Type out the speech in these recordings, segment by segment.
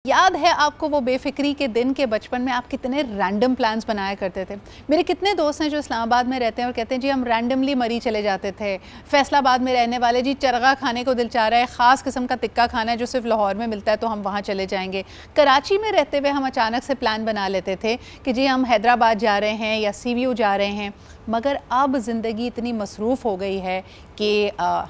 याद है आपको वो बेफिक्री के दिन के बचपन में आप कितने रैंडम प्लान्स बनाया करते थे। मेरे कितने दोस्त हैं जो इस्लामाबाद में रहते हैं और कहते हैं जी हम रैंडमली मरी चले जाते थे। फैसलाबाद में रहने वाले जी चरगा खाने को दिल चाह रहा है, ख़ास किस्म का टिक्का खाना है जो सिर्फ लाहौर में मिलता है तो हम वहाँ चले जाएंगे। कराची में रहते हुए हम अचानक से प्लान बना लेते थे कि जी हम हैदराबाद जा रहे हैं या CVU जा रहे हैं। मगर अब ज़िंदगी इतनी मसरूफ़ हो गई है कि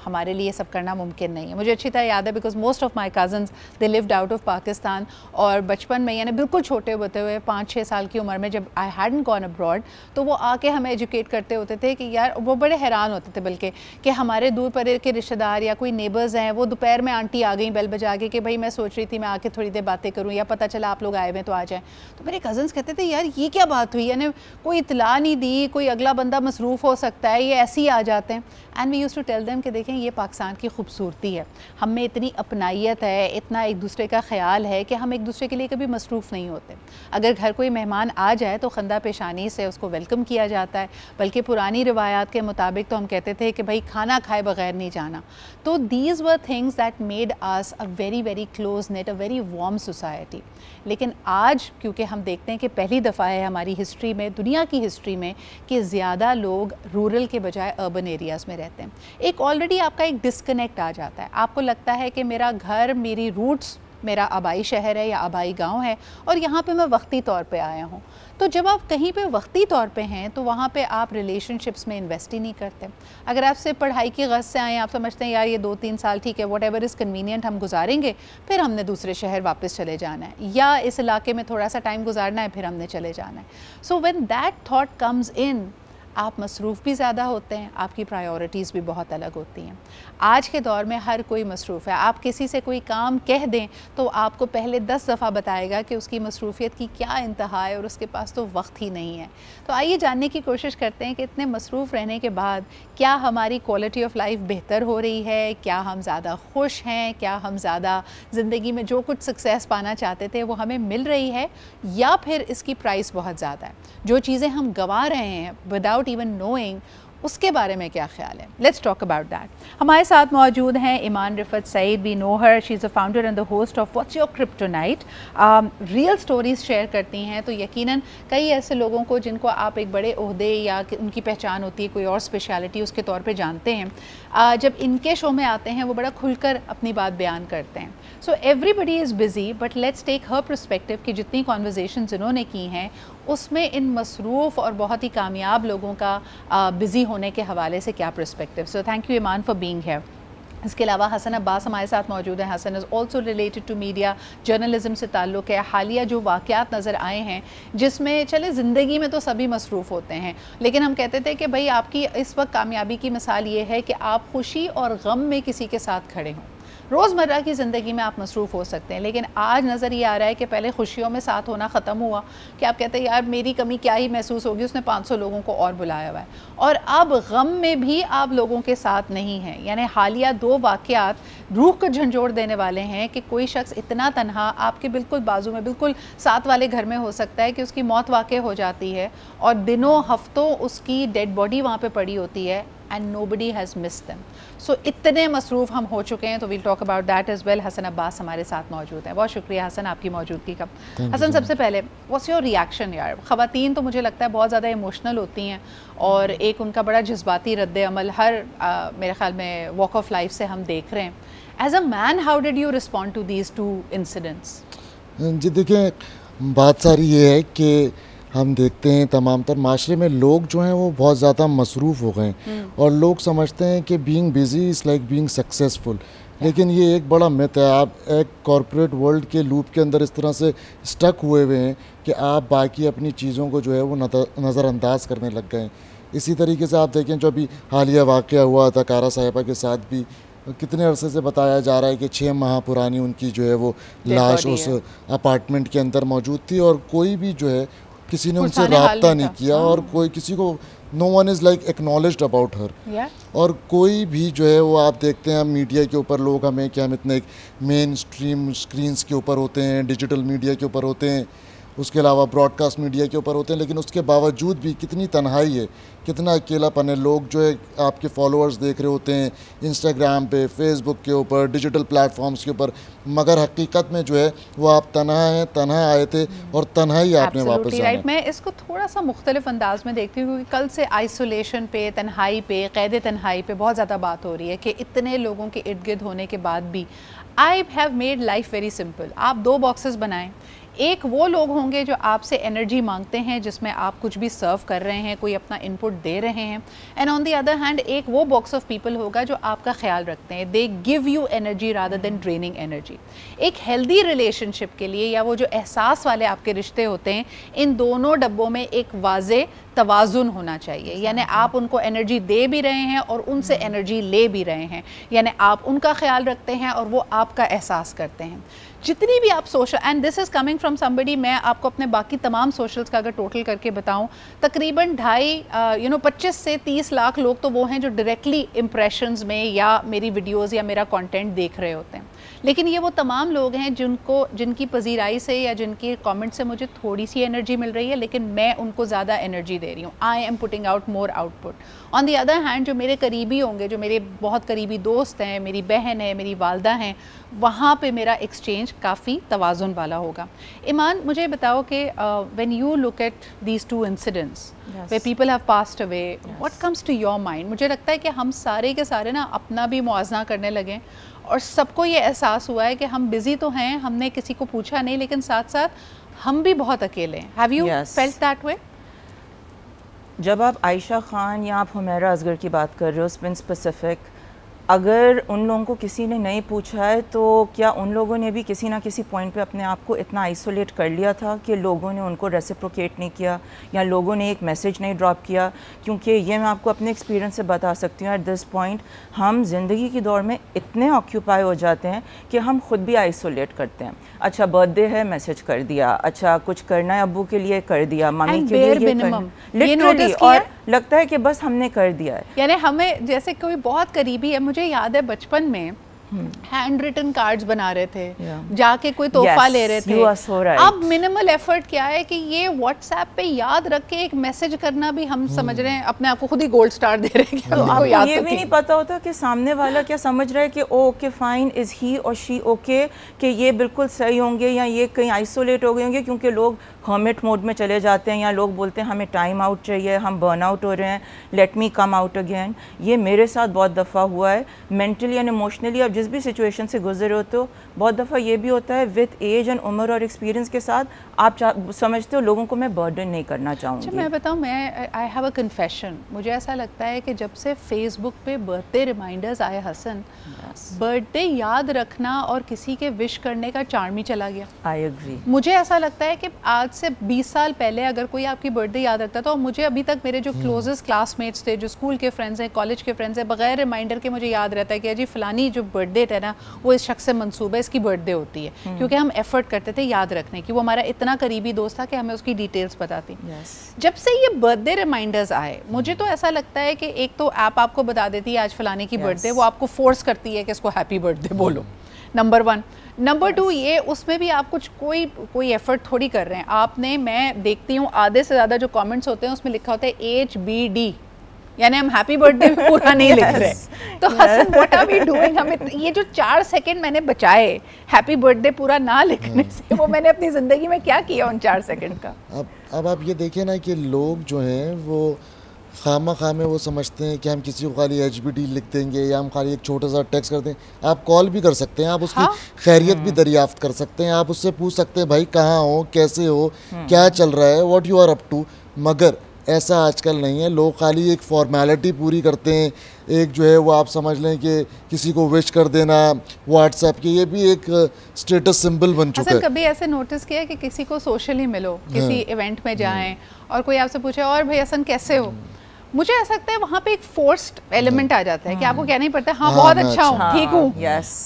हमारे लिए सब करना मुमकिन नहीं है। मुझे अच्छी तरह याद है because most of my cousins they lived out of Pakistan. और बचपन में यानी बिल्कुल छोटे होते हुए 5-6 साल की उम्र में जब आई हैडंट गॉन अब्रॉड तो वो आके हमें एजुकेट करते होते थे कि यार वो बड़े हैरान होते थे बल्कि कि हमारे दूर परे के रिश्तेदार या कोई नेबर्स हैं वो दोपहर में आंटी आ गई बेल बजा के कि भाई मैं सोच रही थी मैं आके थोड़ी देर बातें करूँ या पता चला आप लोग आए हुए तो आ जाएँ। तो मेरे कज़न्स कहते थे यार ये क्या बात हुई, यानी कोई इतला नहीं दी, कोई अगला बंदा मसरूफ़ हो सकता है, ये ऐसे ही आ जाते हैं। And we use to tell them कि देखें ये पाकिस्तान की खूबसूरती है, हम में इतनी अपनाइयत है, इतना एक दूसरे का ख्याल है कि हम एक दूसरे के लिए कभी मसरूफ़ नहीं होते। अगर घर कोई मेहमान आ जाए तो खंदा पेशानी से उसको वेलकम किया जाता है, बल्कि पुरानी रिवायात के मुताबिक तो हम कहते थे कि भाई खाना खाए बगैर नहीं जाना। तो these were things that made us a very very close net, a very warm society. लेकिन आज क्योंकि हम देखते हैं कि पहली दफ़ा है हमारी हिस्ट्री में, दुनिया की हिस्ट्री में, कि ज़्यादा लोग रूरल के बजाय अर्बन एरियाज़ में रहते हैं। एक ऑलरेडी आपका एक डिस्कनेक्ट आ जाता है, आपको लगता है कि मेरा घर, मेरी रूट्स मेरा आबाई शहर है या आबाई गांव है और यहाँ पे मैं वक्ती तौर पे आया हूँ। तो जब आप कहीं पे वक्ती तौर पे हैं तो वहाँ पे आप रिलेशनशिप्स में इन्वेस्ट ही नहीं करते। अगर आप सिर्फ पढ़ाई की गज़ से आए, आप समझते हैं यार ये 2-3 साल ठीक है, वट एवर इज़ कन्वीनियंट हम गुजारेंगे, फिर हमने दूसरे शहर वापस चले जाना है या इस इलाके में थोड़ा सा टाइम गुजारना है, फिर हमने चले जाना है। So when that thought comes in, आप मसरूफ़ भी ज़्यादा होते हैं, आपकी प्रायोरिटीज़ भी बहुत अलग होती हैं। आज के दौर में हर कोई मसरूफ़ है। आप किसी से कोई काम कह दें तो आपको पहले 10 दफ़ा बताएगा कि उसकी मसरूफ़ियत की क्या इंतहा है और उसके पास तो वक्त ही नहीं है। तो आइए जानने की कोशिश करते हैं कि इतने मसरूफ़ रहने के बाद क्या हमारी क्वालिटी ऑफ लाइफ बेहतर हो रही है, क्या हम ज़्यादा खुश हैं, क्या हम ज़्यादा ज़िंदगी में जो कुछ सक्सेस पाना चाहते थे वो हमें मिल रही है, या फिर इसकी प्राइस बहुत ज़्यादा है। जो चीज़ें हम गंवा रहे हैं विदाउट इवन नोइंग, उसके बारे में क्या ख्याल है? Let's talk about that. हमारे साथ मौजूद हैं Iman Rifat Saeed. We know her, she is a founder and the host of what's your kryptonite. Real stories share करती हैं, तो यकीनन कई ऐसे लोगों को जिनको आप एक बड़े ओहदे या उनकी पहचान होती है, कोई और स्पेशलिटी उसके तौर पे जानते हैं, जब इनके शो में आते हैं वो बड़ा खुलकर अपनी बात बयान करते हैं। So everybody is busy, but let's take her perspective कि जितनी कॉन्वर्जेशंस इन्होंने की हैं उसमें इन मसरूफ़ और बहुत ही कामयाब लोगों का बिज़ी होने के हवाले से क्या perspective. So thank you Iman for being here. इसके अलावा हसन अब्बास हमारे साथ मौजूद हैं। Hasan is also related to media, journalism से ताल्लुक़ है। हालिया जो वाक़यात नज़र आए हैं जिसमें चले ज़िंदगी में तो सभी मसरूफ़ होते हैं, लेकिन हम कहते थे कि भाई आपकी इस वक्त कामयाबी की मिसाल ये है कि आप खुशी और गम में किसी के साथ खड़े हों। रोज़मर्रा की ज़िंदगी में आप मसरूफ़ हो सकते हैं, लेकिन आज नज़र ये आ रहा है कि पहले खुशियों में साथ होना ख़त्म हुआ कि आप कहते हैं यार मेरी कमी क्या ही महसूस होगी, उसने 500 लोगों को और बुलाया हुआ है, और अब गम में भी आप लोगों के साथ नहीं हैं। यानी हालिया 2 वाक़यात रूह को झंझोड़ देने वाले हैं कि कोई शख्स इतना तन्हा आपके बिल्कुल बाजू में, बिल्कुल साथ वाले घर में हो सकता है कि उसकी मौत वाक़ई हो जाती है और दिनों हफ्तों उसकी डेड बॉडी वहाँ पे पड़ी होती है and nobody has missed them. So इतने मसरूफ़ हम हो चुके हैं, तो we'll talk about that as well. Hasan Abbas हमारे साथ मौजूद हैं। बहुत शुक्रिया हसन आपकी मौजूदगी का। हसन, सबसे पहले what's your reaction यार? ख़वातीन तो मुझे लगता है बहुत ज़्यादा इमोशनल होती हैं और एक उनका बड़ा जज्बाती रद्द अमल हर मेरे ख़्याल में वॉक ऑफ लाइफ से हम देख रहे हैं। As a man, how did you respond to these 2 incidents? जी देखिए, बात सारी ये है कि हम देखते हैं तमाम तर माशरे में लोग जो हैं वो बहुत ज़्यादा मसरूफ़ हो गए हैं और लोग समझते हैं कि being busy is like being successful, लेकिन ये एक बड़ा मिथ है। आप एक कॉरपोरेट वर्ल्ड के लूप के अंदर इस तरह से स्टक हुए हुए हैं कि आप बाकी अपनी चीज़ों को जो है वो नज़रअंदाज करने लग गए हैं। इसी तरीके से आप देखें जो अभी हालिया वाक़या हुआ था कारा साहिबा के साथ भी, कितने अरसे से बताया जा रहा है कि 6 माह पुरानी उनकी जो है वो लाश उस अपार्टमेंट के अंदर मौजूद थी और कोई भी जो है किसी ने उनसे रब्ता नहीं किया और कोई किसी को, no one is like acknowledged about her. और कोई भी जो है वो आप देखते हैं मीडिया के ऊपर लोग हमें कि हम इतने मेन स्ट्रीम स्क्रीन्स के ऊपर होते हैं, डिजिटल मीडिया के ऊपर होते हैं, उसके अलावा ब्रॉडकास्ट मीडिया के ऊपर होते हैं, लेकिन उसके बावजूद भी कितनी तन्हाई है, कितना अकेलापन है। लोग जो है आपके फॉलोअर्स देख रहे होते हैं इंस्टाग्राम पे, फेसबुक के ऊपर, डिजिटल प्लेटफॉर्म्स के ऊपर, मगर हकीकत में जो है वो आप तन्हा हैं, तन्हा आए थे और तन्हा ही आपने वापस जाना है। मैं इसको थोड़ा सा मुख्तलिफ अंदाज में देखती हूँ क्योंकि कल से आइसोलेशन पे, तन्हाई पे, क़ैद तन्हाई पे बहुत ज़्यादा बात हो रही है कि इतने लोगों के इर्द गिर्द होने के बाद भी I have made life very simple. आप 2 बॉक्सेस बनाएं। एक वो लोग होंगे जो आपसे एनर्जी मांगते हैं, जिसमें आप कुछ भी सर्व कर रहे हैं, कोई अपना इनपुट दे रहे हैं, and on the other hand एक वो बॉक्स ऑफ पीपल होगा जो आपका ख्याल रखते हैं, they give you energy rather than draining energy. एक हेल्दी रिलेशनशिप के लिए या वो जो एहसास वाले आपके रिश्ते होते हैं, इन दोनों डब्बों में एक वाज़े तवाज़ुन होना चाहिए, यानी आप उनको एनर्जी दे भी रहे हैं और उनसे एनर्जी ले भी रहे हैं, यानी आप उनका ख्याल रखते हैं और वो आपका एहसास करते हैं। जितनी भी आप social, and this is coming from somebody, मैं आपको अपने बाकी तमाम सोशल्स का अगर टोटल करके बताऊं, तकरीबन 25 से 30 लाख लोग तो वो हैं जो डायरेक्टली इम्प्रेशंस में या मेरी वीडियोज़ या मेरा कंटेंट देख रहे होते हैं, लेकिन ये वो तमाम लोग हैं जिनकी पजीराई से या जिनके कमेंट से मुझे थोड़ी सी एनर्जी मिल रही है, लेकिन मैं उनको ज़्यादा एनर्जी दे रही हूँ। I am putting out more output. On the other hand जो मेरे करीबी होंगे, जो मेरे बहुत करीबी दोस्त हैं, मेरी बहन है, मेरी वालदा हैं, वहाँ पे मेरा एक्सचेंज काफ़ी तवाज़ुन वाला होगा। ईमान, मुझे बताओ कि when you look at these 2 incidents where people have passed away, what comes to your mind? मुझे लगता है कि हम सारे के सारे ना अपना भी मुआवजा करने लगे और सबको ये एहसास हुआ है कि हम बिज़ी तो हैं, हमने किसी को पूछा नहीं, लेकिन साथ साथ हम भी बहुत अकेले हैं। Have you felt that way? जब आप आयशा खान या आप हुमैरा असगर की बात कर रहे हो स्पिन स्पेसिफिक, अगर उन लोगों को किसी ने नहीं पूछा है तो क्या उन लोगों ने भी किसी ना किसी पॉइंट पे अपने आप को इतना आइसोलेट कर लिया था कि लोगों ने उनको रेसिप्रोकेट नहीं किया या लोगों ने एक मैसेज नहीं ड्रॉप किया? क्योंकि ये मैं आपको अपने एक्सपीरियंस से बता सकती हूँ, एट दिस पॉइंट हम ज़िंदगी की दौर में इतने ऑक्यूपाई हो जाते हैं कि हम खुद भी आइसोलेट करते हैं। अच्छा बर्थडे है, मैसेज कर दिया, अच्छा कुछ करना है अब्बू के लिए कर दिया, मम्मी के लिए लिटरली, और लगता है कि बस हमने कर दिया है। यानी हमें जैसे कोई बहुत करीबी है, मुझे याद है बचपन में हैंड रिटन कार्ड्स बना रहे थे, जाके कोई तोहफा ले रहे थे। अब मिनिमल एफर्ट क्या है कि ये व्हाट्सएप पे याद रख के एक मैसेज करना भी हम समझ रहे हैं अपने आप को खुद ही गोल्ड स्टार दे रहे हैं। तो आपको ये भी नहीं पता होता कि सामने वाला क्या समझ रहा है कि ओके फाइन, इज ही और शी ओके, कि ये बिल्कुल सही होंगे या ये कहीं आइसोलेट हो गए होंगे, क्योंकि लोग हर्मिट मोड में चले जाते हैं या लोग बोलते हैं हमें टाइम आउट चाहिए, हम बर्न आउट हो रहे हैं, let me come out again. ये मेरे साथ बहुत दफ़ा हुआ है मेंटली एंड इमोशनली। आप जिस भी सिचुएशन से गुजरे होते हो, बहुत दफ़ा ये भी होता है विद एज एंड उम्र और एक्सपीरियंस के साथ आप समझते हो लोगों को मैं बर्डन नहीं करना चाहूँगी। अच्छा मैं बताऊँ, मैं आई हैव अ कन्फेशन। मुझे ऐसा लगता है कि जब से फेसबुक पे बर्थडे रिमाइंडर्स आए हसन, बर्थडे याद रखना और किसी के विश करने का चार्म ही चला गया। I agree. मुझे ऐसा लगता है कि आज से 20 साल पहले अगर कोई आपकी बर्थडे याद रखता था, और मुझे अभी तक मेरे जो क्लोजेस्ट क्लासमेट्स थे, जो स्कूल के फ्रेंड्स हैं, कॉलेज के फ्रेंड्स हैं, बगैर रिमाइंडर के मुझे याद रहता है कि जी फलानी जो बर्थडे है ना, वो इस शख्स से मंसूब है, इसकी बर्थडे होती है, क्योंकि हम एफर्ट करते थे याद रखने की। वो हमारा इतना करीबी दोस्त था कि हमें उसकी डिटेल्स बताती। जब से ये बर्थडे रिमाइंडर्स आए, मुझे तो ऐसा लगता है कि एक तो ऐप आपको बता देती है आज फलाने की बर्थडे, वो आपको फोर्स करती है कि इसको हैप्पी बर्थडे बोलो, नंबर 1। नंबर 2 ये, उसमें भी आप कुछ कोई एफर्ट थोड़ी कर रहे हैं आपने। मैं देखती हूँ आधे से ज़्यादा जो कमेंट्स होते हैं उसमें लिखा होता है HBD, यानी हम हैप्पी बर्थडे पूरा नहीं लिख रहे। तो Hasan what are we doing? हमें ये जो 4 सेकंड मैंने बचाए हैप्पी बर्थडे पूरा ना लिखने से, वो मैंने अपनी ज़िंदगी में क्या किया उन 4 सेकंड का? अब आप ये देखिए ना कि लोग जो हैं वो खामा में वो समझते हैं कि हम किसी को खाली HBD लिख देंगे या हम खाली एक छोटा सा टेक्स्ट कर दें। आप कॉल भी कर सकते हैं, आप उसकी खैरियत भी दरियाफ्त कर सकते हैं, आप उससे पूछ सकते हैं भाई कहाँ हो, कैसे हो, क्या चल रहा है, what you are up to. मगर ऐसा आजकल नहीं है। लोग खाली एक फॉर्मेलिटी पूरी करते हैं, एक जो है वो आप समझ लें कि किसी को विश कर देना व्हाट्सएप के, ये भी एक स्टेटस सिंबल बन चुका है। कभी ऐसे नोटिस किया कि किसी को सोशली मिलो, किसी इवेंट में जाएं और कोई आपसे पूछे और भाई हसन कैसे हो, मुझे ऐसा लगता है वहाँ पे एक फोर्स्ड एलिमेंट आ जाता है कि आपको कहना ही पड़ता है हाँ बहुत अच्छा हूँ, ठीक हूँ।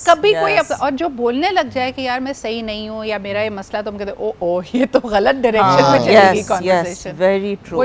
कभी कोई और जो बोलने लग जाए कि यार मैं सही नहीं हूँ या मेरा ये मसला, तो हम कहते ओ ये तो गलत डायरेक्शन में चलेगी conversation. Very true,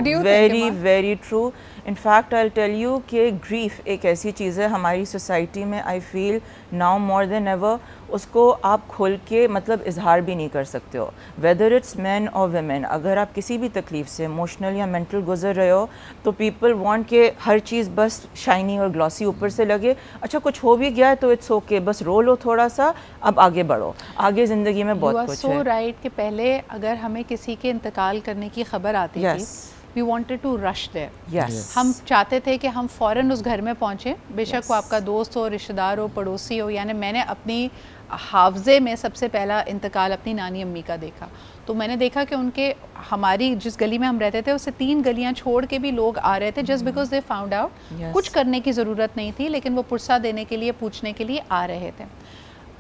very true. In fact I will tell you कि ग्रीफ एक ऐसी चीज़ है हमारी सोसाइटी में, I feel now more than ever, उसको आप खोल के मतलब इजहार भी नहीं कर सकते हो, वेदर इट्स मैन और वेमेन। अगर आप किसी भी तकलीफ से इमोशनल या मेंटल गुजर रहे हो तो पीपल वांट के हर चीज़ बस शाइनी और ग्लॉसी ऊपर से लगे। अच्छा कुछ हो भी गया है तो इट्स ओके, बस रो लो थोड़ा सा, अब आगे बढ़ो, आगे ज़िंदगी में बहुत कुछ है। सो राइट कि पहले अगर हमें किसी के इंतकाल करने की खबर आती थी, We wanted to rush there. Yes. हम चाहते थे कि हम फ़ौरन उस घर में पहुँचें, बेशक वो आपका दोस्त हो, रिश्तेदार हो, पड़ोसी हो। यानी मैंने अपनी हावज़े में सबसे पहला इंतकाल अपनी नानी अम्मी का देखा, तो मैंने देखा कि उनके हमारी जिस गली में हम रहते थे उससे 3 गलियां छोड़ के भी लोग आ रहे थे just because they found out कुछ करने की ज़रूरत नहीं थी, लेकिन वो पुरसा देने के लिए, पूछने के लिए आ रहे थे।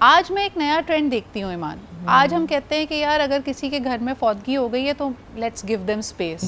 आज मैं एक नया ट्रेंड देखती हूँ ईमान, आज हम कहते हैं कि यार अगर किसी के घर में फौतगी हो गई है तो लेट्स गिव देम स्पेस।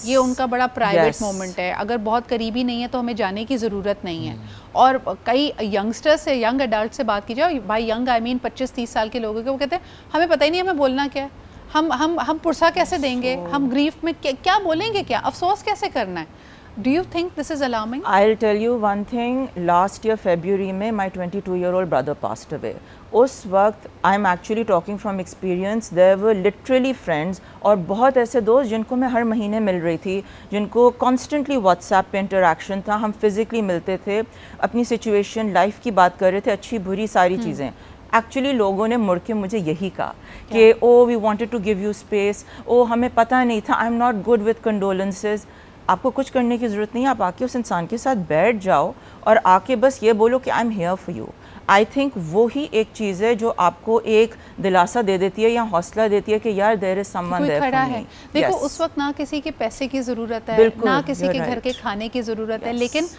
ये उनका बड़ा प्राइवेट मोमेंट है, अगर बहुत करीबी नहीं है तो हमें जाने की ज़रूरत नहीं है। और कई यंगस्टर्स से, यंग अडल्ट से बात की जाए, भाई यंग आई मीन 25-30 साल के लोगों के, वो कहते हैं हमें पता ही नहीं हमें बोलना क्या है, हम पुरसा कैसे देंगे, हम ग्रीफ में क्या बोलेंगे, क्या अफसोस कैसे करना है। Do you think this is alarming? I'll tell you one thing. Last year February में my 22-year-old brother passed away. उस वक्त I'm actually talking from experience. There were literally friends और बहुत ऐसे दोस्त जिनको मैं हर महीने मिल रही थी, जिनको constantly WhatsApp पे interaction था, हम physically मिलते थे, अपनी situation लाइफ की बात कर रहे थे, अच्छी बुरी सारी चीज़ें। एक्चुअली लोगों ने मुड़ के मुझे यही कहा कि oh we wanted to give you space, oh हमें पता नहीं था, I am not good with condolences. आपको कुछ करने की ज़रूरत नहीं है, आप आके उस इंसान के साथ बैठ जाओ और आके बस ये बोलो कि I am here for you. I think वो ही एक चीज़ है जो आपको एक दिलासा दे देती है या हौसला देती है कि यार there is someone there for me. देखो उस वक्त ना किसी के पैसे की ज़रूरत है, ना किसी के घर के खाने की ज़रूरत है, लेकिन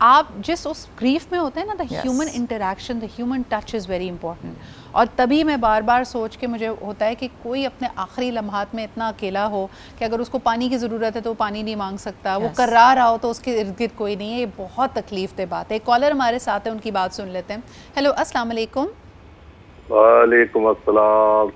आप जिस उस ग्रीफ में होते हैं ना, the human interaction, the human touch is very important. और तभी मैं बार बार सोच के मुझे होता है कि कोई अपने आखिरी लम्हात में इतना अकेला हो कि अगर उसको पानी की ज़रूरत है तो वो पानी नहीं मांग सकता, वो कर्रा रहा हो तो उसके इर्द गिर्द कोई नहीं है, ये बहुत तकलीफ दे बात है। कॉलर हमारे साथ है, उनकी बात सुन लेते हैं। हेलो अस्सलाम वालेकुम। वालेकुम अस्सलाम।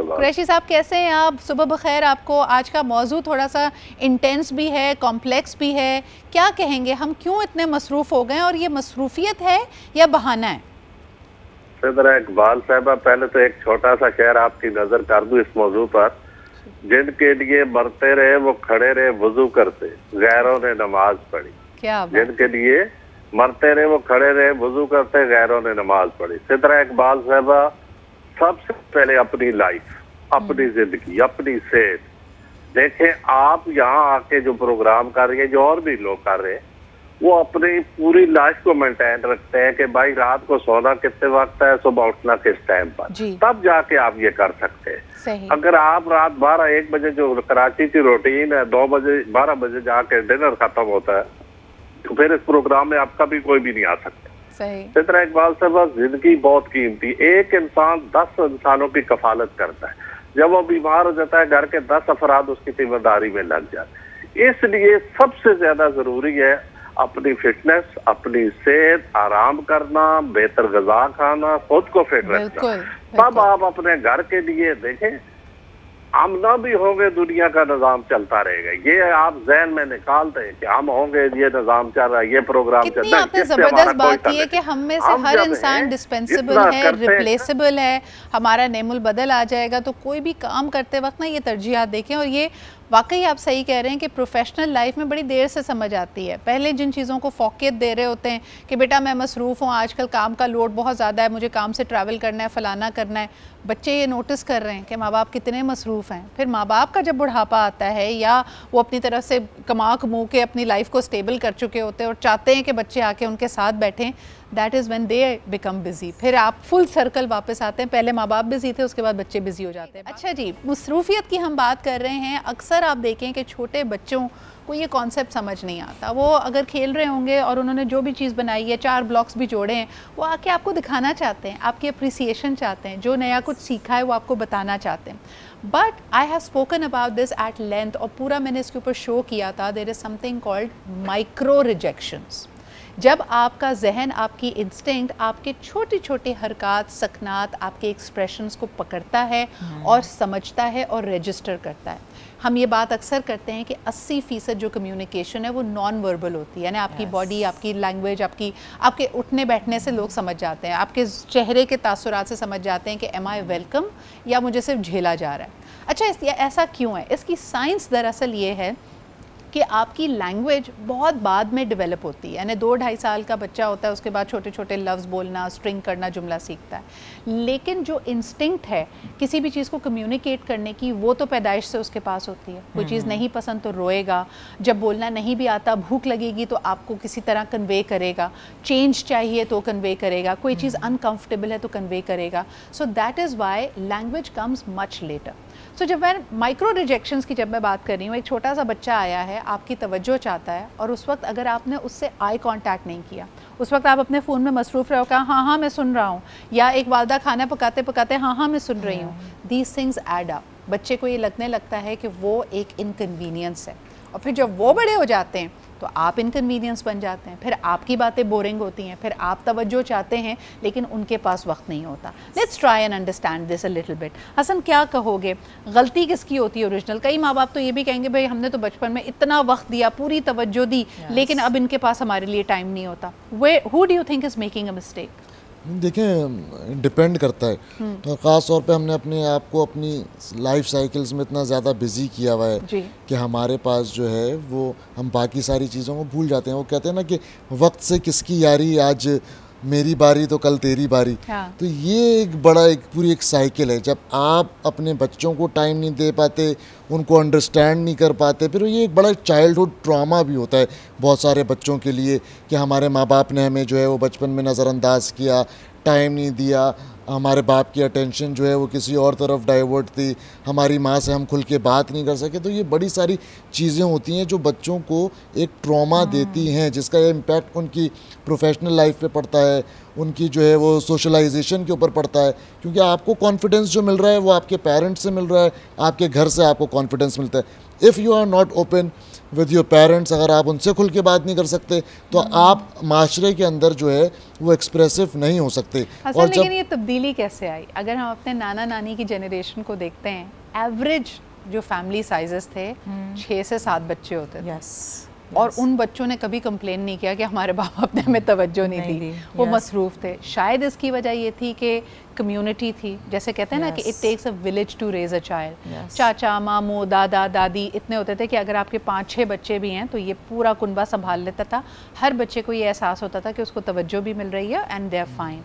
कुरैशी साहब कैसे हैं आप? सुबह बखैर आपको। आज का मौजू थोड़ा सा इंटेंस भी है, कॉम्प्लेक्स भी है, क्या कहेंगे, हम क्यों इतने मसरूफ़ हो गए और ये मसरूफियत है या बहाना है? सदरा इकबाल साहबा, पहले तो एक छोटा सा शेर आपकी नजर कर दूं इस मौजू पर। जिनके लिए मरते रहे वो खड़े रहे वजू करते, गैरों ने नमाज पढ़ी। क्या जिनके लिए मरते रहे वो खड़े रहे वजू करते, गैरों ने नमाज पढ़ी। सदरा इकबाल साहबा, सबसे पहले अपनी लाइफ, अपनी जिंदगी, अपनी सेहत देखें। आप यहाँ आके जो प्रोग्राम कर रही है, जो और भी लोग कर रहे हैं, वो अपनी पूरी लाइफ को मेंटेन रखते हैं कि भाई रात को सोना कितने वक्त है, सुबह उठना किस टाइम पर, तब जाके आप ये कर सकते हैं। अगर आप रात 12-1 बजे, जो कराची की रूटीन है, 2 बजे 12 बजे जाके डिनर खत्म होता है, तो फिर इस प्रोग्राम में आप कभी कोई भी नहीं आ सकता। इस तरह इकबाल साहब, जिंदगी बहुत कीमती। एक इंसान 10 इंसानों की कफालत करता है, जब वो बीमार हो जाता है घर के 10 अफराद उसकी जिम्मेदारी में लग जाते। इसलिए सबसे ज्यादा जरूरी है अपनी फिटनेस, अपनी सेहत, आराम करना, बेहतर ग़िज़ा खाना, खुद को फिट रखना। तब आप अपने घर के लिए देखें, हम ना भी होंगे दुनिया का निजाम चलता रहेगा। ये आप ज़हन में निकाल दें कि हम होंगे, ये निजाम चल रहा है, ये प्रोग्राम चल रहा है। आपने जबरदस्त बात की है कि हम में से हर इंसान डिस्पेंसेबल है, रिप्लेसेबल है, हमारा नेमुल बदल आ जाएगा। तो कोई भी काम करते वक्त ना ये तरजीहात देखें। और ये वाकई आप सही कह रहे हैं कि प्रोफेशनल लाइफ में बड़ी देर से समझ आती है। पहले जिन चीज़ों को फोकियत दे रहे होते हैं कि बेटा मैं मसरूफ़ हूँ, आजकल काम का लोड बहुत ज़्यादा है, मुझे काम से ट्रैवल करना है, फ़लाना करना है, बच्चे ये नोटिस कर रहे हैं कि माँ बाप कितने मसरूफ़ हैं। फिर माँ बाप का जब बुढ़ापा आता है या वो अपनी तरफ से कमा कमू के अपनी लाइफ को स्टेबल कर चुके होते हैं और चाहते हैं कि बच्चे आके उनके साथ बैठें, that is when they become busy. फिर आप फुल सर्कल वापस आते हैं, पहले माँ बाप बिज़ी थे, उसके बाद बच्चे बिज़ी हो जाते हैं। अच्छा जी, मसरूफियत की हम बात कर रहे हैं। अक्सर आप देखें कि छोटे बच्चों को ये कॉन्सेप्ट समझ नहीं आता। वो अगर खेल रहे होंगे और उन्होंने जो भी चीज़ बनाई है, 4 ब्लॉक्स भी जोड़े हैं, वो आके आपको दिखाना चाहते हैं, आपकी अप्रिसिएशन चाहते हैं, जो नया कुछ सीखा है वो आपको बताना चाहते हैं। But I have spoken about this at length और पूरा मैंने इसके ऊपर शो किया था। There is something called micro rejections. जब आपका जहन, आपकी इंस्टिंक्ट आपके छोटे छोटे हरकत, सकनात, आपके एक्सप्रेशंस को पकड़ता है और समझता है और रजिस्टर करता है। हम ये बात अक्सर करते हैं कि 80% जो कम्युनिकेशन है वो नॉन वर्बल होती है, यानी आपकी बॉडी, आपकी लैंग्वेज, आपके उठने बैठने से लोग समझ जाते हैं, आपके चेहरे के तासुरात से समझ जाते हैं कि एम आई वेलकम या मुझे सिर्फ झेला जा रहा है। अच्छा, ऐसा क्यों है? इसकी साइंस दरअसल ये है कि आपकी लैंग्वेज बहुत बाद में डेवलप होती है, यानी 2-2.5 साल का बच्चा होता है, उसके बाद छोटे छोटे लफ्ज़ बोलना, स्ट्रिंग करना, जुमला सीखता है। लेकिन जो इंस्टिंक्ट है किसी भी चीज़ को कम्युनिकेट करने की, वो तो पैदाइश से उसके पास होती है। कोई चीज़ नहीं पसंद तो रोएगा, जब बोलना नहीं भी आता, भूख लगेगी तो आपको किसी तरह कन्वे करेगा, चेंज चाहिए तो कन्वे करेगा, कोई चीज़ अनकम्फर्टेबल है तो कन्वे करेगा। So that is why language comes much later. So जब मैं माइक्रो रिजेक्शंस की मैं बात कर रही हूँ, एक छोटा सा बच्चा आया है, आपकी तवज्जो चाहता है, और उस वक्त अगर आपने उससे आई कांटेक्ट नहीं किया, उस वक्त आप अपने फ़ोन में मसरूफ़ रहो, कहा हाँ हाँ मैं सुन रहा हूँ, या एक वालदा खाना पकाते पकाते हाँ हाँ मैं सुन रही हूँ, दीज थिंग्स ऐड अप। बच्चे को ये लगने लगता है कि वो एक इनकन्वीनियंस है, और फिर जब वो बड़े हो जाते हैं तो आप इनकन्वीनियंस बन जाते हैं, फिर आपकी बातें बोरिंग होती हैं, फिर आप तवज्जो चाहते हैं लेकिन उनके पास वक्त नहीं होता। Let's try and understand this a little bit. Hasan, क्या कहोगे, गलती किसकी होती है ओरिजिनल? कई माँ बाप तो ये भी कहेंगे भाई हमने तो बचपन में इतना वक्त दिया, पूरी तवज्जो दी, लेकिन अब इनके पास हमारे लिए टाइम नहीं होता। Who do you think is making a mistake? देखें, डिपेंड करता है। तो ख़ास तौर पे हमने अपने आप को अपनी लाइफ साइकिल्स में इतना ज़्यादा बिजी किया हुआ है कि हमारे पास जो है वो हम बाकी सारी चीज़ों को भूल जाते हैं। वो कहते हैं ना कि वक्त से किसकी यारी, आज मेरी बारी तो कल तेरी बारी। तो ये एक पूरी एक साइकिल है। जब आप अपने बच्चों को टाइम नहीं दे पाते, उनको अंडरस्टैंड नहीं कर पाते, फिर ये एक बड़ा चाइल्डहुड ट्रॉमा भी होता है बहुत सारे बच्चों के लिए कि हमारे माँ बाप ने हमें जो है वो बचपन में नज़रअंदाज किया, टाइम नहीं दिया, हमारे बाप की अटेंशन जो है वो किसी और तरफ डाइवर्ट थी, हमारी माँ से हम खुल के बात नहीं कर सके। तो ये बड़ी सारी चीज़ें होती हैं जो बच्चों को एक ट्रॉमा देती हैं, जिसका इम्पैक्ट उनकी प्रोफेशनल लाइफ पे पड़ता है, उनकी जो है वो सोशलाइजेशन के ऊपर पड़ता है। क्योंकि आपको कॉन्फिडेंस जो मिल रहा है वो आपके पेरेंट्स से मिल रहा है, आपके घर से आपको कॉन्फिडेंस मिलता है। If you are not open with your parents, अगर आप उनसे खुल के बात नहीं कर सकते तो आप माशरे के अंदर जो है वो एक्सप्रेसिव नहीं हो सकते। और लेकिन ये तब्दीली कैसे आई? अगर हम अपने नाना नानी की जनरेशन को देखते हैं, एवरेज जो फैमिली साइजेस थे 6 से 7 बच्चे होते थे। और उन बच्चों ने कभी कंप्लेन नहीं किया कि हमारे बाप बाप ने हमें तवज्जो नहीं दी, वो मसरूफ़ थे। शायद इसकी वजह ये थी कि कम्युनिटी थी, जैसे कहते हैं ना कि it takes a village to raise a child. चाचा, मामू, दादा, दादी इतने होते थे कि अगर आपके 5-6 बच्चे भी हैं तो ये पूरा कुनबा संभाल लेता था। हर बच्चे को ये एहसास होता था कि उसको तवज्जो भी मिल रही है एंड दे आर फाइन।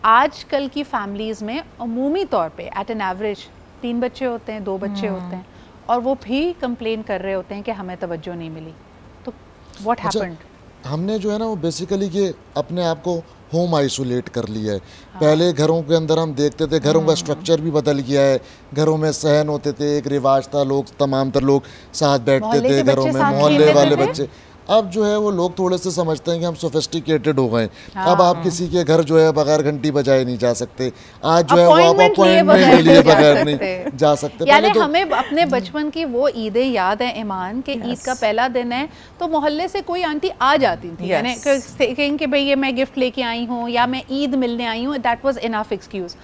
आजकल की फैमिलीज़ में अमूमी तौर पर एट एन एवरेज 3 बच्चे होते हैं, 2 बच्चे होते हैं, और वो भी कंप्लेन कर रहे होते हैं कि हमें तवज्जो नहीं मिली। What happened? हमने जो है ना वो बेसिकली कि अपने आप को होम आइसोलेट कर लिया है। पहले घरों के अंदर हम देखते थे, घरों का स्ट्रक्चर भी बदल गया है। घरों में सहन होते थे, एक रिवाज था, लोग तमाम तर लोग साथ बैठते थे घरों में, मोहल्ले वाले बच्चे। अब जो है वो लोग थोड़े से समझते हैं कि हम सोफिस्टिकेटेड हो गए। अब आप किसी के घर जो है बगैर घंटी बजाए नहीं जा सकते। आज जो है वो आप अपॉइंटमेंट लिए बगैर नहीं जा सकते। यानी तो हमें अपने बचपन की वो ईदें याद है ईमान के ईद का पहला दिन है तो मोहल्ले से कोई आंटी आ जाती थी, यानी कहें कि भाई ये मैं गिफ्ट लेके आई हूँ या मैं ईद मिलने आई हूँ, दैट वाज इनफ एक्सक्यूज।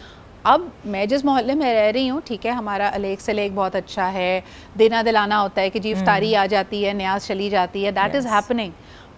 अब मैं जिस मोहल्ले में रह रही हूँ, ठीक है, हमारा अलेक से लेक बहुत अच्छा है, देना दिलाना होता है कि जी इफ्तारी आ जाती है, न्याज चली जाती है, दैट इज़ हैपनिंग,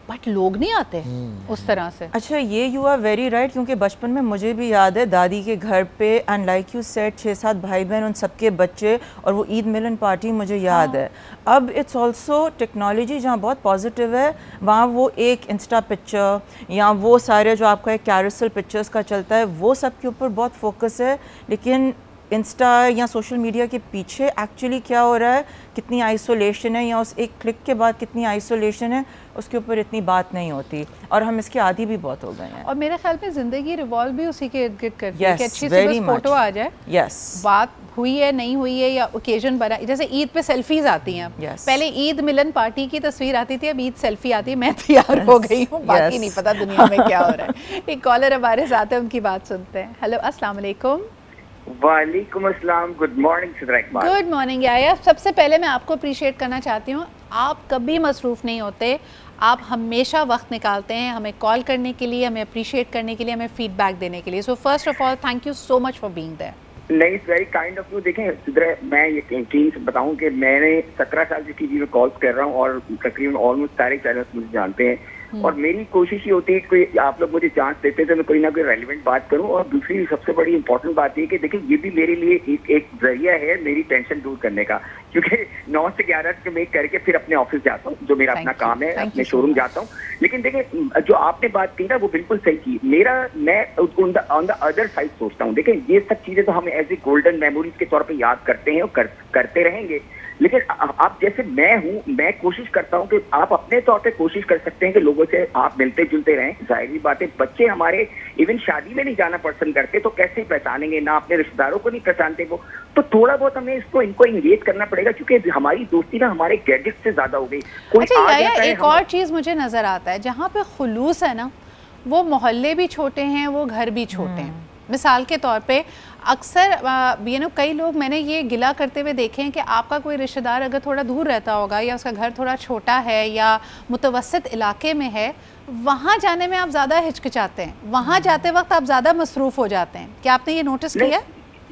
बट लोग नहीं आते उस तरह से। अच्छा, ये यू आर वेरी राइट, क्योंकि बचपन में मुझे भी याद है दादी के घर पे एंड लाइक यू सेड 6-7 भाई बहन, उन सबके बच्चे, और वो ईद मिलन पार्टी मुझे याद है। अब इट्स ऑल्सो टेक्नोलॉजी जहाँ बहुत पॉजिटिव है, वहाँ वो एक इंस्टा पिक्चर या वो सारे जो आपका एक कैरोसेल पिक्चर्स का चलता है, वो सब के ऊपर बहुत फोकस है। लेकिन इंस्टा या सोशल मीडिया के पीछे एक्चुअली क्या हो रहा है, कितनी आइसोलेशन है, या उस एक क्लिक के बाद कितनी आइसोलेशन है, उसके ऊपर इतनी बात नहीं होती, और हम इसके आदी भी बहुत हो गए हैं। और मेरे ख्याल में ज़िंदगी रिवॉल्व भी उसी के इर्द गिर्द करती है कि अच्छी सी बस फोटो आ जाए, बात हुई है नहीं हुई है, या ओकेजन बना। जैसे ईद पे सेल्फीज आती हैं, पहले ईद मिलन पार्टी की तस्वीर आती थी, अब ईद सेल्फी आती है। मैं तैयार हो गई हूँ, बाकी नहीं पता दुनिया में क्या हो रहा है। एक कॉलर हमारे साथ है, उनकी बात सुनते हैं। हेलो, अस्सलाम वालेकुम। वालेकुम अस्सलाम, good morning Sidra Iqbal. Good morning याया। सबसे पहले मैं आपको अप्रिशिएट करना चाहती हूँ, आप कभी मसरूफ़ नहीं होते, आप हमेशा वक्त निकालते हैं हमें कॉल करने के लिए, हमें अप्रिशिएट करने के लिए, हमें फीडबैक देने के लिए। So first of all thank you so much for being there. नहीं, it's very kind of you. देखें सिद्रा, मैं ये यकीन से बताऊं कि मैंने 17 साल से टीवी में कॉल्स कर रहा हूँ और तकरीबन ऑलमोस्ट सारे चैनल्स मुझे जानते हैं, और मेरी कोशिश ये होती है कि कोई आप लोग मुझे चांस देते हैं तो मैं कोई ना कोई रेलिवेंट बात करूं। और दूसरी सबसे बड़ी इंपॉर्टेंट बात ये कि देखिए ये भी मेरे लिए एक जरिया है मेरी टेंशन दूर करने का, क्योंकि 9 से 11 मैं करके फिर अपने ऑफिस जाता हूँ, जो मेरा अपना काम है, अपने शोरूम जाता हूँ। लेकिन देखिए जो आपने बात की ना वो बिल्कुल सही की। मैं ऑन द अदर साइड सोचता हूँ, देखिए ये सब चीजें तो हम एज ए गोल्डन मेमोरीज के तौर पर याद करते हैं और करते रहेंगे, लेकिन आप जैसे मैं हूं, मैं कोशिश करता हूं कि आप अपने तौर पे कोशिश कर सकते हैं कि लोगों से आप मिलते जुलते रहें। जाहिर बात है बच्चे हमारे इवन शादी में नहीं जाना पसंद करते, तो कैसे पहचानेंगे, ना अपने रिश्तेदारों को नहीं पहचानते वो, तो थोड़ा बहुत हमें इनको इंगेज करना पड़ेगा, क्योंकि हमारी दोस्ती ना हमारे गैजेट से ज्यादा हो गई। अच्छा याया, एक और चीज मुझे नजर आता है, जहाँ पे खुलूस है ना, वो मोहल्ले भी छोटे हैं, वो घर भी छोटे हैं। मिसाल के तौर पे अक्सर कई लोग मैंने ये गिला करते हुए देखे हैं कि आपका कोई रिश्तेदार अगर थोड़ा दूर रहता होगा या उसका घर थोड़ा छोटा है या मुतवस्सित इलाके में है, वहाँ जाने में आप ज़्यादा हिचकिचाते हैं, वहाँ जाते वक्त आप ज़्यादा मसरूफ़ हो जाते हैं। क्या आपने ये नोटिस किया?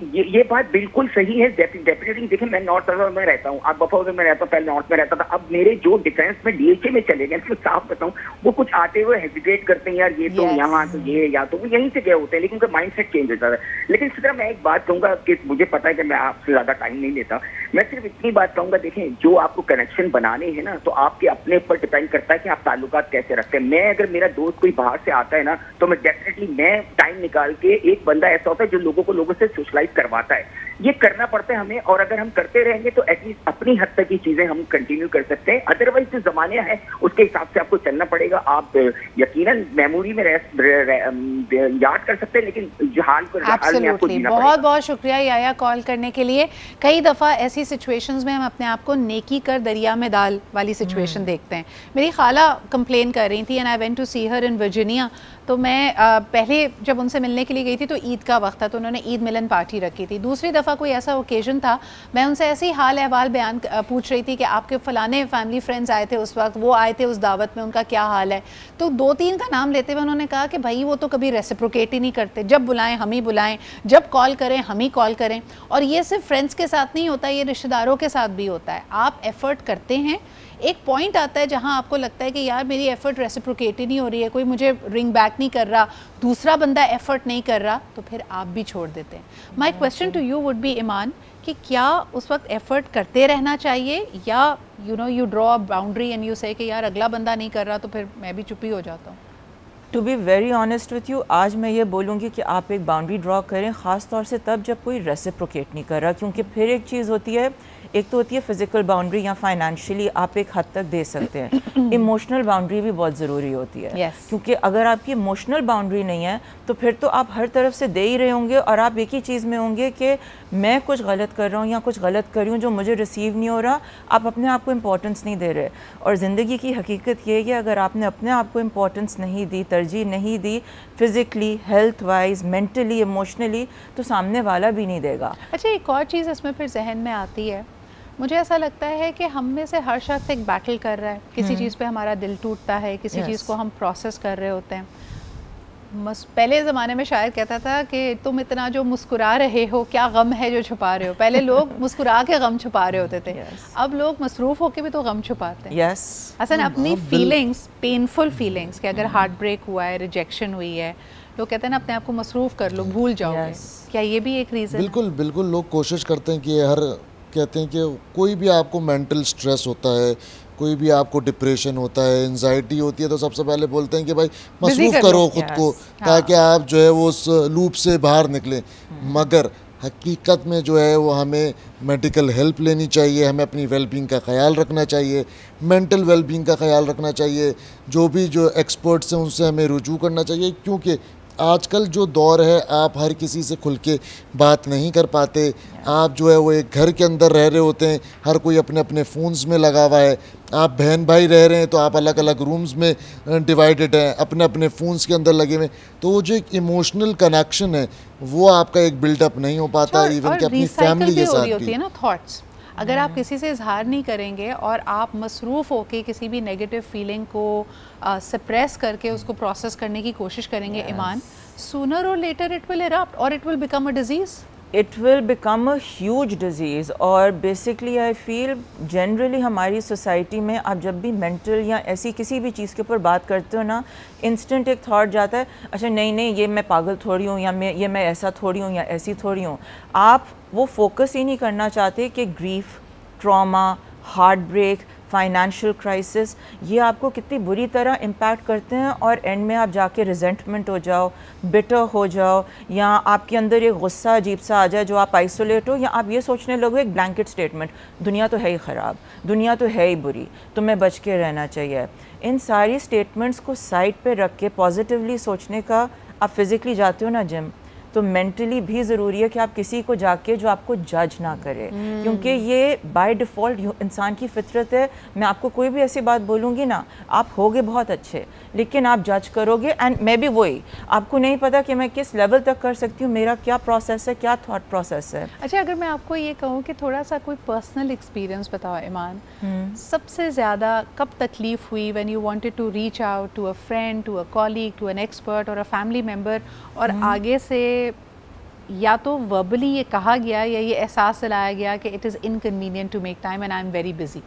ये बात बिल्कुल सही है। डेफिनेटली देखिए, मैं नॉर्थ में रहता हूँ, आप बफर में रहता हूँ, पहले नॉर्थ में रहता था, अब मेरे जो डिफेंस में डीएचए में चले गए, इसको साफ बताऊँ, वो कुछ आते हुए हेजिटेट करते हैं, यार ये तो यहाँ तो ये, या तो वो यहीं से गए होते हैं, लेकिन उनका माइंड सेट चेंज होता है। लेकिन इस तरह मैं एक बात कहूँगा कि मुझे पता है कि मैं आपसे ज्यादा टाइम नहीं लेता, मैं सिर्फ इतनी बात कहूँगा, देखें जो आपको कनेक्शन बनाने हैं ना, तो आपके अपने ऊपर डिपेंड करता है कि आप ताल्लुकात कैसे रखते हैं। मैं अगर मेरा दोस्त कोई बाहर से आता है ना, तो मैं डेफिनेटली मैं टाइम निकाल के, एक बंदा ऐसा होता है जो लोगों से सोशलाइज करवाता है, ये करना पड़ता है हमें, और अगर हम करते रहेंगे तो एटलीस्ट अपनी हद तक की चीजें हम कंटिन्यू कर सकते हैं। अदरवाइज जो जमाने है उसके हिसाब से आपको चलना पड़ेगा। आप यकीनन मेमोरी में याद कर सकते हैं, लेकिन हाल में आपको जीना पड़ेगा। बहुत बहुत शुक्रिया याया कॉल करने के लिए। कई दफ़ा ऐसी सिचुएशंस में हम अपने आप को नेकी कर दरिया में डाल वाली सिचुएशन देखते हैं। मेरी खाला कंप्लेन कर रही थी and I went to see her in Virginia, तो मैं पहले जब उनसे मिलने के लिए गई थी तो ईद का वक्त था, तो उन्होंने ईद मिलन पार्टी रखी थी। दूसरी दफ़ा कोई ऐसा ओकेजन था, मैं उनसे ऐसे ही हाल अहवाल बयान पूछ रही थी कि आपके फ़लाने फैमिली फ्रेंड्स आए थे उस वक्त, वो आए थे उस दावत में, उनका क्या हाल है। तो 2-3 का नाम लेते हुए उन्होंने कहा कि भाई वो तो कभी रेसिप्रोकेट ही नहीं करते, जब बुलाएं हम ही बुलाएं, जब कॉल करें हम ही कॉल करें। और ये सिर्फ फ्रेंड्स के साथ नहीं होता, ये रिश्तेदारों के साथ भी होता है। आप एफ़र्ट करते हैं, एक पॉइंट आता है जहां आपको लगता है कि यार मेरी एफर्ट रेसिप्रोकेट ही नहीं हो रही है, कोई मुझे रिंग बैक नहीं कर रहा, दूसरा बंदा एफर्ट नहीं कर रहा, तो फिर आप भी छोड़ देते हैं। My question to you would be Iman, कि क्या उस वक्त एफर्ट करते रहना चाहिए, या you draw a boundary and you say कि यार अगला बंदा नहीं कर रहा तो फिर मैं भी चुप ही हो जाता हूँ? To be very honest with you, आज मैं ये बोलूँगी कि आप एक बाउंड्री ड्रॉ करें, ख़ास तौर से तब जब कोई रेसिप्रोकेट नहीं कर रहा, क्योंकि फिर एक चीज़ होती है, एक तो होती है फिजिकल बाउंड्री या फाइनेंशियली आप एक हद तक दे सकते हैं, इमोशनल बाउंड्री भी बहुत ज़रूरी होती है। क्योंकि अगर आपकी इमोशनल बाउंड्री नहीं है तो फिर तो आप हर तरफ से दे ही रहे होंगे और आप एक ही चीज़ में होंगे कि मैं कुछ गलत कर रहा हूँ या कुछ गलत कर रही हूँ जो मुझे रिसीव नहीं हो रहा, आप अपने आप को इम्पोर्टेंस नहीं दे रहे। और ज़िंदगी की हकीकत ये है कि अगर आपने अपने आप को इम्पोर्टेंस नहीं दी, तरजीह नहीं दी, physically, health wise, mentally, emotionally, तो सामने वाला भी नहीं देगा। अच्छा, एक और चीज़ इसमें फिर जहन में आती है, मुझे ऐसा लगता है कि हम में से हर शख्स एक बैटल कर रहा है, किसी चीज़ पे हमारा दिल टूटता है, किसी चीज़ को हम प्रोसेस कर रहे होते हैं। पहले ज़माने में शायद कहता था कि तुम इतना जो मुस्कुरा रहे हो, क्या गम है जो छुपा रहे हो। पहले लोग मुस्कुरा के गम छुपा रहे होते थे, अब लोग मसरूफ़ होके भी तो गम छुपाते हैं। असल अपनी फीलिंग्स, पेनफुल फीलिंग्स, कि अगर हार्ट ब्रेक हुआ है, रिजेक्शन हुई है, लोग कहते हैं ना अपने आप को मसरूफ़ कर लो, भूल जाओगे। क्या ये भी एक रीज़न? बिल्कुल बिल्कुल, लोग कोशिश करते हैं कि कहते हैं कि कोई भी आपको मेंटल स्ट्रेस होता है, कोई भी आपको डिप्रेशन होता है, एंजाइटी होती है, तो सबसे पहले बोलते हैं कि भाई मसरूफ़ करो खुद को, ताकि आप जो है वो उस लूप से बाहर निकलें। मगर हकीकत में जो है वो हमें मेडिकल हेल्प लेनी चाहिए, हमें अपनी वेलबींग का ख्याल रखना चाहिए, मेंटल वेलबींग का ख्याल रखना चाहिए, जो एक्सपर्ट्स हैं उनसे हमें रुजू करना चाहिए, क्योंकि आजकल जो दौर है आप हर किसी से खुल के बात नहीं कर पाते। आप जो है वो एक घर के अंदर रह रहे होते हैं, हर कोई अपने अपने फ़ोन्स में लगा हुआ है, आप बहन भाई रह रहे हैं तो आप अलग अलग रूम्स में डिवाइडेड हैं, अपने अपने फ़ोन्स के अंदर लगे हुए, तो वो जो एक इमोशनल कनेक्शन है वो आपका एक बिल्डअप नहीं हो पाता, इवन कि अपनी फैमिली के साथ होती है ना थॉट्स। अगर आप किसी से इजहार नहीं करेंगे और आप मसरूफ़ होके किसी भी नेगेटिव फीलिंग को सप्रेस करके उसको प्रोसेस करने की कोशिश करेंगे ईमान, सूनर और लेटर इट विल इरप्ट और it will become a disease. It will become a huge disease. और बेसिकली आई फील जनरली हमारी सोसाइटी में आप जब भी मेंटल या ऐसी किसी भी चीज़ के ऊपर बात करते हो ना, इंस्टेंट एक थॉट जाता है, अच्छा नहीं नहीं ये मैं पागल थोड़ी हूँ, या मैं ऐसा थोड़ी हूँ या ऐसी थोड़ी हूँ। आप वो फोकस ही नहीं करना चाहते कि grief, trauma, heartbreak, financial crisis ये आपको कितनी बुरी तरह इम्पैक्ट करते हैं, और एंड में आप जाके रिजेंटमेंट हो जाओ, बिटर हो जाओ, या आपके अंदर एक गुस्सा अजीब सा आ जाए जो आप आइसोलेट हो, या आप ये सोचने लगो एक ब्लैंकेट स्टेटमेंट, दुनिया तो है ही ख़राब, दुनिया तो है ही बुरी, तुम्हें बच के रहना चाहिए। इन सारी स्टेटमेंट्स को साइड पे रख के पॉजिटिवली सोचने का, आप फिज़िकली जाते हो ना जिम, तो मेंटली भी ज़रूरी है कि आप किसी को जाके जो आपको जज ना करे, क्योंकि ये बाय डिफ़ॉल्ट इंसान की फितरत है। मैं आपको कोई भी ऐसी बात बोलूँगी ना, आप होगे बहुत अच्छे, लेकिन आप जज करोगे, एंड मैं भी वही, आपको नहीं पता कि मैं किस लेवल तक कर सकती हूँ, मेरा क्या प्रोसेस है, क्या थॉट प्रोसेस है। अच्छा, अगर मैं आपको ये कहूँ कि थोड़ा सा कोई पर्सनल एक्सपीरियंस बताओ ईमान, सबसे ज़्यादा कब तकलीफ़ हुई when you wanted to reach out to a friend, to a colleague, to an expert और अ फैमिली मेम्बर, और आगे से या तो वर्बली ये कहा गया या ये एहसास दिलाया गया कि it is inconvenient to make time and I am very busy,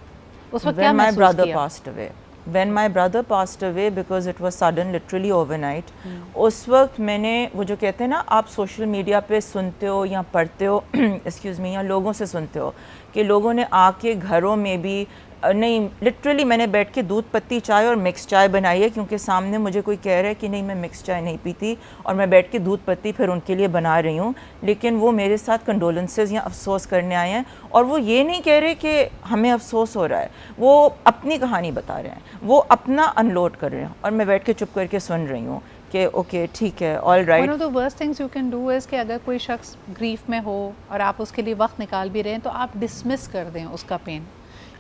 उस वक्त क्या महसूस किया? When my brother passed away, because it was sudden, literally overnight, उस वक्त मैंने वो जो कहते हैं ना, आप सोशल मीडिया पे सुनते हो या पढ़ते हो एक्सक्यूज़ मी, या लोगों से सुनते हो कि लोगों ने आके घरों में भी नहीं, लिटरली मैंने बैठ के दूध पत्ती चाय और मिक्स चाय बनाई है, क्योंकि सामने मुझे कोई कह रहा है कि नहीं मैं मिक्स चाय नहीं पीती, और मैं बैठ के दूध पत्ती फिर उनके लिए बना रही हूँ, लेकिन वो मेरे साथ कंडोलेंसेस या अफसोस करने आए हैं, और वो ये नहीं कह रहे कि हमें अफसोस हो रहा है, वो अपनी कहानी बता रहे हैं, वो अपना अनलोड कर रहे हैं, और मैं बैठ के चुप करके सुन रही हूँ कि ओके ठीक है, all right. One of the worst things you can do is कि अगर कोई शख्स ग्रीफ में हो और आप उसके लिए वक्त निकाल भी रहे हैं, तो आप डिसमिस कर दें उसका पेन,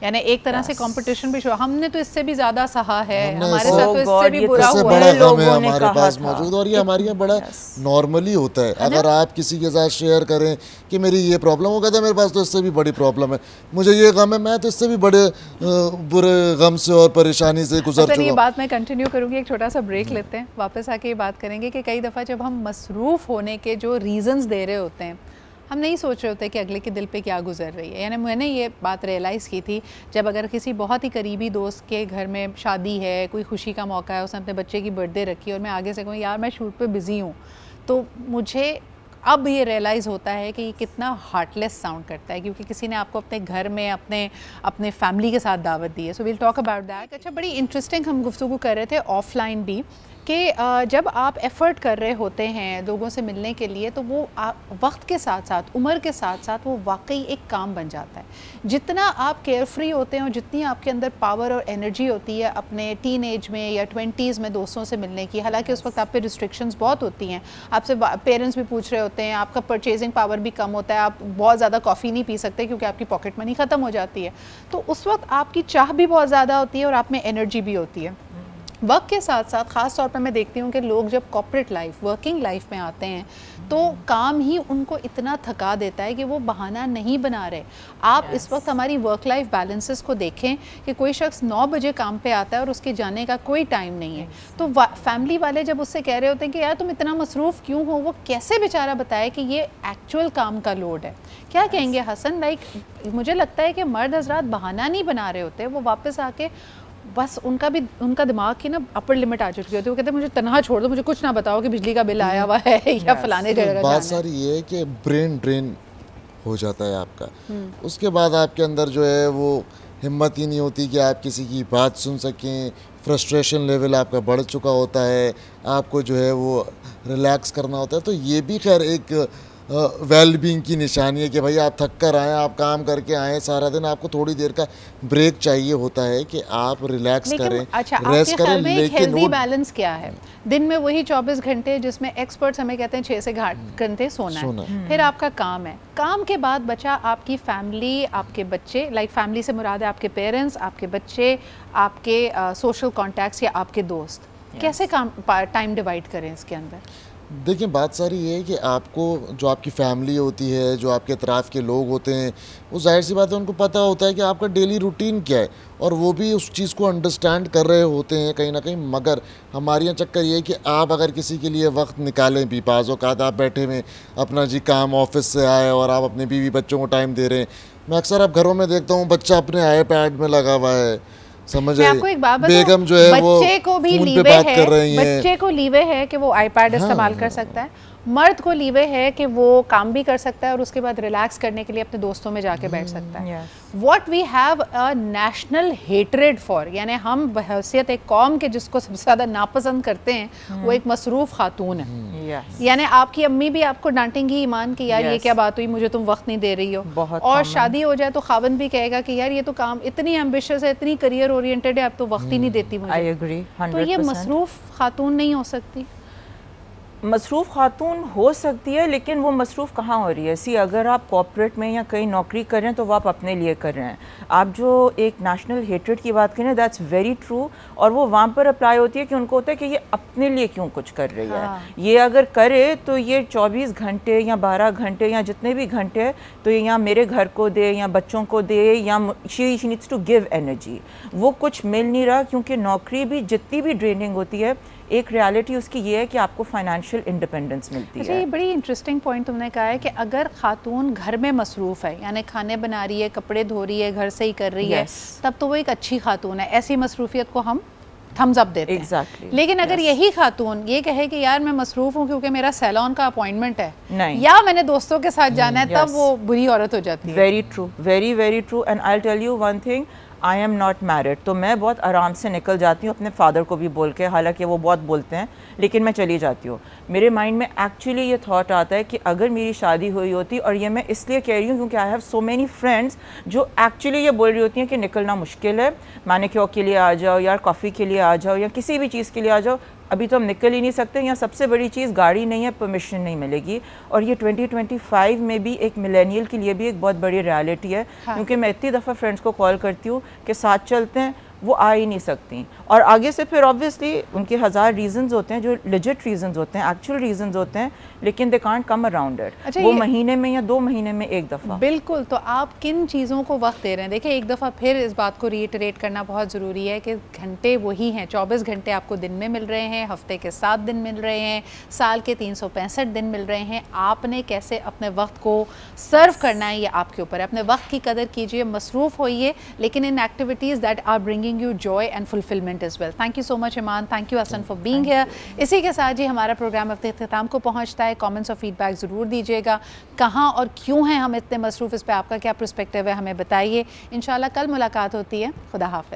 यानी एक तरह से कंपटीशन भी शो, हमने तो इससे भी ज़्यादा सहा है, हमारे साथ तो इससे भी बुरा हुआ है, लोगों ने हमारे पास मौजूद, और ये हमारे यहाँ बड़ा नॉर्मली होता है। अगर आप किसी के साथ शेयर करें कि मेरी ये प्रॉब्लम हो गया था, मेरे पास तो इससे भी बड़ी प्रॉब्लम है, मुझे ये गम है, मैं तो इससे भी बड़े बुरे गम से और परेशानी से गुजर चुका हूं। ये बात मैं कंटिन्यू करूँगी, एक छोटा सा ब्रेक लेते हैं, वापस आके ये बात करेंगे कि कई दफ़ा जब हम मसरूफ़ होने के जो रीज़न्स दे रहे होते हैं, हम नहीं सोच रहे होते कि अगले के दिल पे क्या गुजर रही है। यानी मैंने ये बात रियलाइज़ की थी जब अगर किसी बहुत ही करीबी दोस्त के घर में शादी है, कोई खुशी का मौका है, उसने अपने बच्चे की बर्थडे रखी और मैं आगे से कहूँ यार मैं शूट पे बिज़ी हूँ, तो मुझे अब ये रियलाइज़ होता है कि ये कितना हार्टलेस साउंड करता है, क्योंकि किसी ने आपको अपने घर में अपने फैमिली के साथ दावत दी है। So we'll talk about that. अच्छा, बड़ी इंटरेस्टिंग हम गुफ्तगू कर रहे थे ऑफलाइन भी कि जब आप एफ़र्ट कर रहे होते हैं लोगों से मिलने के लिए, तो वो वक्त के साथ साथ, उम्र के साथ साथ वो वाकई एक काम बन जाता है। जितना आप केयर फ्री होते हैं और जितनी आपके अंदर पावर और एनर्जी होती है अपने टीन एज में या 20s में दोस्तों से मिलने की, हालांकि उस वक्त आप पे रिस्ट्रिक्शंस बहुत होती हैं, आपसे पेरेंट्स भी पूछ रहे होते हैं, आपका परचेजिंग पावर भी कम होता है, आप बहुत ज़्यादा कॉफ़ी नहीं पी सकते क्योंकि आपकी पॉकेट मनी ख़त्म हो जाती है, तो उस वक्त आपकी चाह भी बहुत ज़्यादा होती है और आप में एनर्जी भी होती है। वक्त के साथ साथ ख़ास तौर पर मैं देखती हूँ कि लोग जब कॉर्पोरेट लाइफ, वर्किंग लाइफ में आते हैं, तो काम ही उनको इतना थका देता है कि वो बहाना नहीं बना रहे। आप इस वक्त हमारी वर्क लाइफ बैलेंसेस को देखें कि कोई शख्स 9 बजे काम पे आता है और उसके जाने का कोई टाइम नहीं है, तो फैमिली वाले जब उससे कह रहे होते हैं कि यार तुम इतना मसरूफ़ क्यों हो, वो कैसे बेचारा बताए कि ये एक्चुअल काम का लोड है। क्या कहेंगे हसन? मुझे लगता है कि मर्द हजरात बहाना नहीं बना रहे होते, वो वापस आके बस उनका दिमाग की ना अपर लिमिट आ चुकी होती है, वो कहते हैं मुझे तनहा छोड़ दो, मुझे कुछ ना बताओ कि बिजली का बिल आया हुआ है या फलाने जगह। बात सारी ये है कि ब्रेन ड्रेन हो जाता है आपका, उसके बाद आपके अंदर जो है वो हिम्मत ही नहीं होती कि आप किसी की बात सुन सकें, फ्रस्ट्रेशन लेवल आपका बढ़ चुका होता है, आपको जो है वो रिलैक्स करना होता है। तो ये भी खैर एक वेल बीइंग की निशानी है कि भाई आप थक कर आए, आप काम करके आए सारा दिन, आपको थोड़ी देर का ब्रेक चाहिए होता है कि आप रिलैक्स करें, अच्छा, रेस्ट आपके करें। ख्याल में एक लेकिन हेल्दी वो बैलेंस क्या है? दिन में वही 24 घंटे जिसमें एक्सपर्ट्स हमें कहते हैं 6 से 8 घंटे सोना है, फिर आपका काम है, काम के बाद बचा आपकी फैमिली, आपके बच्चे, लाइक फैमिली से मुराद है आपके पेरेंट्स, आपके बच्चे, आपके सोशल कॉन्टैक्ट्स या आपके दोस्त, कैसे काम टाइम डिवाइड करें इसके अंदर? देखिए, बात सारी ये है कि आपको जो आपकी फैमिली होती है, जो आपके अतराफ़ के लोग होते हैं, वो ज़ाहिर सी बात है उनको पता होता है कि आपका डेली रूटीन क्या है, और वो भी उस चीज़ को अंडरस्टैंड कर रहे होते हैं कहीं ना कहीं। मगर हमारे यहाँ चक्कर ये है कि आप अगर किसी के लिए वक्त निकालें भी, बाज़ औक़ात आप बैठे हुए अपना जी काम ऑफिस से आए और आप अपने बीवी बच्चों को टाइम दे रहे हैं। मैं अक्सर अब घरों में देखता हूँ बच्चा अपने आईपैड में लगा हुआ है, समझ मैं आपको एक बात बताऊं, बेगम जो है वो बच्चे को भी फोन पे लीवे बात है, कर रही हैं। बच्चे को लीवे है कि वो आईपैड इस्तेमाल कर सकता है, मर्द को लीवे है कि वो काम भी कर सकता है और उसके बाद रिलैक्स करने के लिए अपने दोस्तों में जाके बैठ सकता है। What we have a national hatred for, यानी हम बहैसियत एक कौम के जिसको सबसे ज़्यादा नापसंद करते हैं वो एक मसरूफ़ खातून है। यानी आपकी अम्मी भी आपको डांटेंगी ईमान कि यार ये क्या बात हुई, मुझे तुम वक्त नहीं दे रही हो, और शादी हो जाए तो खावंद भी कहेगा कि यार ये तो काम इतनी एम्बिशियस है, इतनी करियर ओरिएंटेड है, अब तो वक्त ही नहीं देती मुझे। I agree 100%। तो ये मसरूफ़ खातून नहीं हो सकती? मसरूफ़ खातून हो सकती है, लेकिन वो मसरूफ़ कहाँ हो रही है? सी अगर आप कॉर्पोरेट में या कहीं नौकरी कर रहे हैं तो वो आप अपने लिए कर रहे हैं। आप जो एक नेशनल हेट्रेड की बात करें, दैट्स वेरी ट्रू, और वो वहाँ पर अप्लाई होती है कि उनको होता है कि ये अपने लिए क्यों कुछ कर रही है। ये अगर करे तो ये 24 घंटे या 12 घंटे या जितने भी घंटे हैं तो ये या मेरे घर को दे या बच्चों को दे, या she needs to give energy. वो कुछ मिल नहीं रहा, क्योंकि नौकरी भी जितनी भी ड्रेनिंग होती है, एक रियलिटी उसकी ये है कि आपको फाइनेंशियल इंडिपेंडेंस मिलती है। ये बड़ी इंटरेस्टिंग पॉइंट तुमने कहा है कि अगर खातून घर में मसरूफ़ है, यानी खाने बना रही है, कपड़े धो रही है, घर से ही कर रही है, तब तो वो एक अच्छी खातून है। ऐसी मसरूफियत को हम थम्स अप देते हैं। लेकिन अगर यही खातून ये कहे कि यार मैं मसरूफ़ हूँ क्योंकि मेरा सैलून का अपॉइंटमेंट है या मैंने दोस्तों के साथ जाना है, तब वो बुरी औरत हो जाती है। Very true, very very true. And I tell you one thing, I am not married, तो मैं बहुत आराम से निकल जाती हूँ अपने फादर को भी बोल के, हालांकि वो बहुत बोलते हैं, लेकिन मैं चली जाती हूँ। मेरे माइंड में एक्चुअली ये थॉट आता है कि अगर मेरी शादी हुई होती, और ये मैं इसलिए कह रही हूँ क्योंकि I have so many friends जो एक्चुअली ये बोल रही होती हैं कि निकलना मुश्किल है, मैनिक्योर के लिए आ जाओ, यार कॉफ़ी के लिए आ जाओ, या किसी भी चीज़ के लिए आ जाओ, अभी तो हम निकल ही नहीं सकते, या सबसे बड़ी चीज़ गाड़ी नहीं है, परमिशन नहीं मिलेगी। और ये 2025 में भी एक मिलेनियल के लिए भी एक बहुत बड़ी रियलिटी है। क्योंकि मैं इतनी दफ़ा फ्रेंड्स को कॉल करती हूँ कि साथ चलते हैं, वो आ ही नहीं सकती, और आगे से फिर ऑब्वियसली उनके 1000 रीजंस होते हैं जो लेजिट रीजंस होते हैं, एक्चुअल रीजंस होते हैं, लेकिन they can't come around it. अच्छा, वो महीने में या 2 महीने में एक दफ़ा। बिल्कुल। तो आप किन चीज़ों को वक्त दे रहे हैं? देखिए, एक दफ़ा फिर इस बात को रीइटरेट करना बहुत ज़रूरी है कि घंटे वही हैं, 24 घंटे आपको दिन में मिल रहे हैं, हफ्ते के 7 दिन मिल रहे हैं, साल के 365 दिन मिल रहे हैं। आपने कैसे अपने वक्त को सर्व करना है ये आपके ऊपर है। अपने वक्त की कदर कीजिए, मसरूफ़ होइए, लेकिन इन activities that are bringing you joy and fulfillment as well. Thank you so much Iman, thank you Hasan for being here. इसी के साथ जी हमारा प्रोग्राम अपने इख्तिताम को पहुंचता है। कमेंट्स और फीडबैक ज़रूर दीजिएगा, कहाँ और क्यों हैं हम इतने मसरूफ़, इस पे आपका क्या पर्सपेक्टिव है हमें बताइए। इंशाल्लाह कल मुलाकात होती है। खुदा हाफ़िज़।